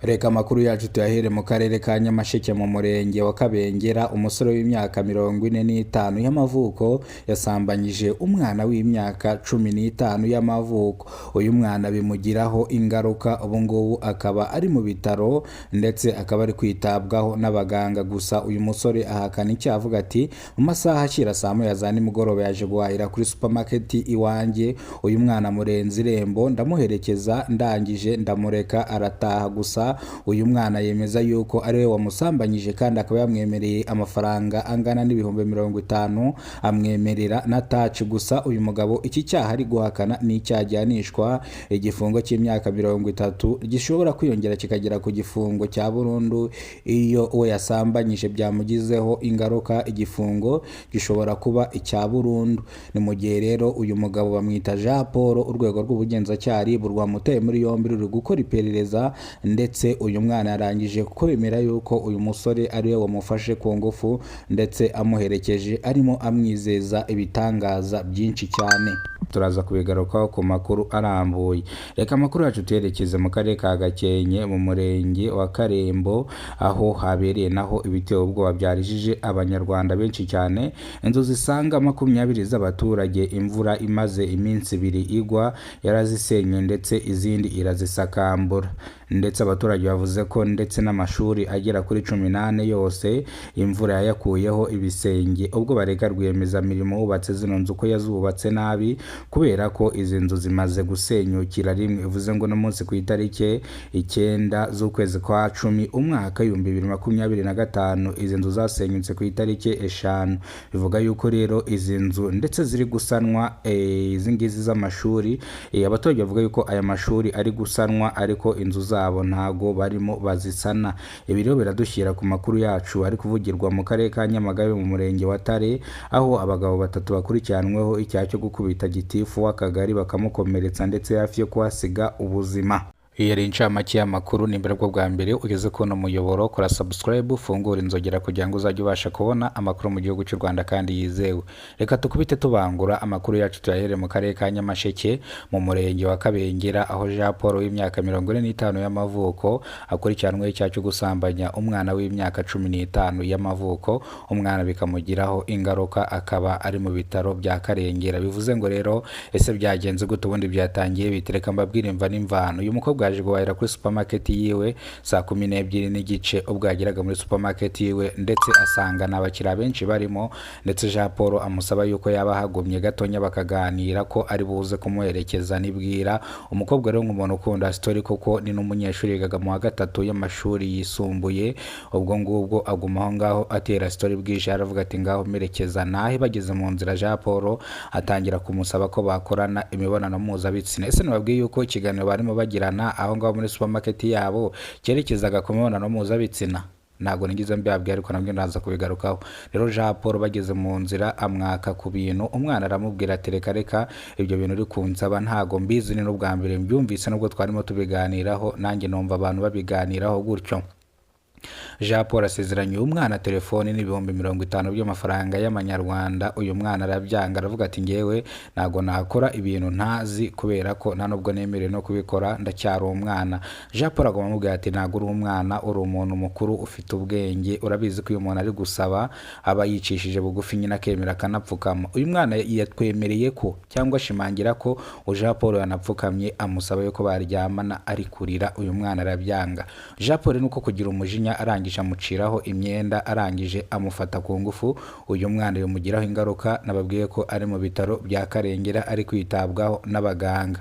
Reka amakuru yacu tuyahere mu karere ka Nyamasheke mu murenge wa Kabengera. Umusore w'imyaka 45 y'amavuko yasambanyije umwana w'imyaka 15 y'amavuko. Uyu mwana bimugiraho ingaruka, ubu ngubu akaba ari mu bitaro ndetse akaba ari kwitabwaho n'abaganga. Gusa uyu musore ahakana icyaha, avuga ati mu masaha akira saa moya za nimugoroba yaje guhahira kuri supermarket iwanjye. Uyu mwana murenze irembo ndamuherekeza, ndangije ndamureka arataha. Gusa uyu mwana yemeza yuko ari we wamusambanyije kandi akaba yamwemereye amafaranga angana n'ibihumbi 50, amwemerera na touch. Gusa uyu mugabo iki cyaha ari guhakana ni icyajyanishwa igifungo cy'imyaka 30 gishobora kwiyongera kikagera ku gifungo cya burundu. Iyo we yasambanyije byamugizeho ingaruka, igifungo gishobora kuba icya burundu. Ni mu gihe rero uyu mugabo bamwita Jean Paul, urwego rw'ubugenzacyaha rwamuteye muri yombi ruri gukora iperereza, ndetse uyu mwana yarangije kwemera yuko uyu musore ari we wamufashe ku ngufu ndetse amuherekeje, arimo amwizeza ibitangaza byinshi cyane. Turaza kubigarukaho ku makuru arambuye. Reka amakuru yacu tuyerekeze mu karere ka Gakenke mu murenge wa Karembo, aho habereye naho ibiteye ubwoba byarijije abanyarwanda benshi cyane. Inzu zisanga 20 z'abaturage imvura imaze iminsi 2 igwa yarazisenye ndetse izindi irazisakambura, ndetse abaturage bavuze ko ndetse n'amashuri agera kuri 18 yose imvura yayakuyeho ibisenge. Ubwo bareka rwiyemezamirimo wubatse zino nzu ko yazubatse nabi, kubera ko izi nzu zimaze gusenyukira rimwe. Ivuze ngo no munsi ku itariki 9 z'ukwezi kwa 10 umwaka 2025 izi nzu zasenyutse ku itariki 5. Bivuga yuko rero izi nzu ndetse ziri gusanwa, izi ngizi z'amashuri, abaturage bavuga yuko aya mashuri ari gusanwa ariko inzu zabo ntago barimo bazisana. Ibi rero biradushyira ku makuru yacu ari kuvugirwa mu karere ka Nyamagabe mu murenge wa Tare, aho abagabo 3 bakurikiranweho icyaha cyo gukubita gitifu w'akagari bakamukomeretsa ndetse hafi yo kuhasiga ubuzima. Iyi ari incamake y'amakuru. Ni mbere bwa mbere ugeze ko no muyoboro, kora subscribe, ufungura inzogera kugira ngo uzajye ubasha kubona amakuru mu gihugu cy'u Rwanda kandi yizewe. Reka tukubite tubangura amakuru yacu tuyahere mu karere ka Nyamasheke mu murenge wa Kabengera, aho Jean Paul w'imyaka 45 y'amavuko akurikiranwe icyaha cyo gusambanya umwana w'imyaka 15 y'amavuko. Umwana bikamugiraho ingaruka, akaba ari mu bitaro bya Karengera. Bivuze ngo rero ese byagenze gute? Ubundi byatangiye bitereka mbabwire imva n'imvano. Uyu mukobwa yaje guhahira kuri supermarket yiwe saa 12 n'igice. Ubwo yageraga muri supermarket yiwe ndetse asanga n'abakiriya benshi barimo, ndetse Jean Paul amusaba yuko yaba hagumye gatonya bakaganira ko ari buze kumuherekeza. Nibwira umukobwa rero nk'umuntu ukunda story, kuko ni n'umunyeshuri yigaga mu wa 3 y'amashuri yisumbuye. Ubwo ngubwo aguma aho ngaho atera story, bwije aravuga ati ngaho merekeza nahe. Bageze mu nzira Jean Paul atangira kumusaba ko bakorana imibonano mpuzabitsina. Ese nababwiye yuko ikiganiro barimo bagirana aho ngaho muri supermarket yabo cyerekezaga ku mibonano mpuzabitsina? Ntago nigize mbabwiye, ariko nabyo ndaza kubigarukaho. Rero Jean Paul bageze mu nzira amwaka ku bintu. Umwana aramubwira ati reka ibyo bintu uri kunsaba ntago mbizi, ni n'ubwa mbere mbyumvise, nubwo twarimo tubiganiraho nanjye numva abantu babiganiraho gutyo. Jean Paul asezeranye umwana telefone n'ibihumbi 50 by'amafaranga y'amanyarwanda. Uyu mwana arabyanga, aravuga ati ngewe nago nakora ibintu ntazi, kubera ko nta nubwo nemerewe no kubikora, ndacyari umwana. Jean Paul agamubwira ati ntago uri umwana, uri umuntu mukuru ufite ubwenge, urabizi ko uyu muntu ari gusaba aba yicishije bugufi, nyina akemera akanapfukama. Uyu mwana yatwemereye ko cyangwa ashimangira ko Jean Paul yanapfukamye amusaba yuko baryamana, ari kurira. Uyu mwana arabyanga. Jean Paul nuko kugira umujinya arangije amuciraho imyenda, arangije amufata ku ngufu. Uyu mwana yumugiraho ingaruka. Nababwiye ko ari mu bitaro bya Karengera ari kwitabwaho n'abaganga.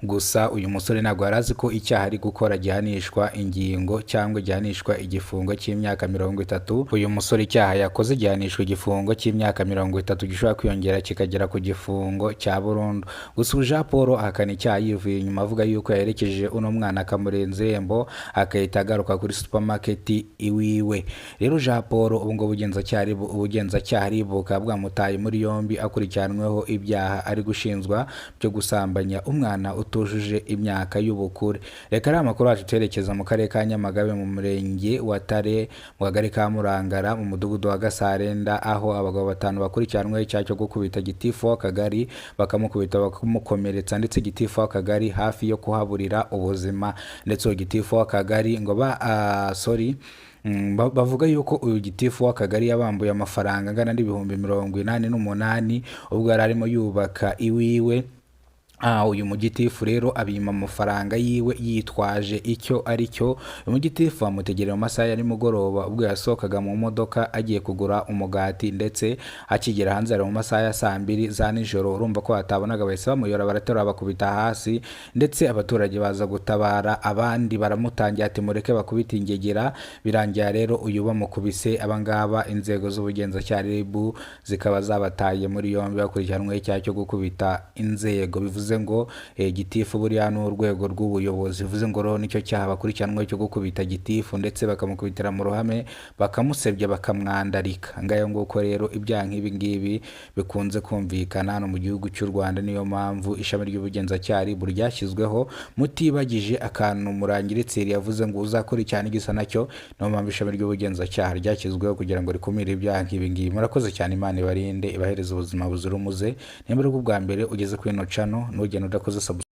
Gusa uyu musore ntabwo yarazi ko icyaha ari gukora gihanishwa ingingo cyangwa gihanishwa igifungo cy'imyaka 30. Uyu musore icyaha yakoze gihanishwa igifungo cy'imyaka 30 gishobora kwiyongera kikagera ku gifungo cya burundu. Gusa Jean Paul ahakana icyaha yivuye inyuma, avuga yuko yaherekeje uno mwana akamurenza irembo akahita agaruka kuri supermarket iwiwe. Rero Jean Paul ubwo ubugenzacyaha ribuka bwamutaye muri yombi akurikiranweho ibyaha ari gushinzwa byo gusambanya umwana utujuje imyaka y'ubukure. Reka ari amakuru yacu twerekeza mu karere ka Nyamagabe mu murenge wa Tare mu kagari ka Murangara mu mudugudu wa Gasarenda, aho abagabo 5 bakurikiranweho icyaha cyo gukubita gitifu w'akagari bakamukubita bakamukomeretsa, ndetse gitifu w'akagari hafi yo kuhaburira ubuzima. Ndetse gitifu w'akagari ngo bavuga yuko uyu gitifu w'akagari yabambuye amafaranga angana n'ibihumbi 88 ubwo yari arimo yubaka iwiwe. Uyu mugitifu rero abima amafaranga yiwe yitwaje icyo ari cyo. Uyu mugitifu amutegerera mu masaha ya nimugoroba ubwo yasohokaga mu modoka agiye kugura umugati, ndetse akigera hanze ari mu masaha ya 2 za nijoro. Urumva ko atabonaga, bahise bamuyora baraterura bakubita hasi, ndetse abaturage baza gutabara, abandi baramutangira ati mureke bakubita ingegera. Birangira rero uyu bamukubise, abangaba inzego z'ubugenzacyaha RIB zikaba zabataye muri yombi bakurikiranweho icyaha cyo gukubita inzego. Bivuze ngo gitifu buriya n'urwego rw'ubuyobozi, bivuze ngo rero nicyo cyaha bakurikiranweho cyo gukubita gitifu, ndetse bakamukubitira mu ruhame, bakamusebya, bakamwandarika. Ngayo nguko rero ibyaha nk'ibi ngibi bikunze kumvikana hano mu gihugu cy'u Rwanda. Niyo mpamvu ishami ry'ubugenzacyaha RIB ryashyizweho, mutibagije akantu Murangiritsi yavuze ngo uzakora icyaha n'igisa nacyo. Niyo mpamvu ishami ry'ubugenzacyaha ryashyizweho kugira ngo rikumire ibyaha nk'ibi ngibi. Murakoze cyane, Imana ibarinde, ibahereze ubuzima buzira umuze. Nimba ari bwa mbere ugeze kuri ino channel, ntugende udakoze subscribe.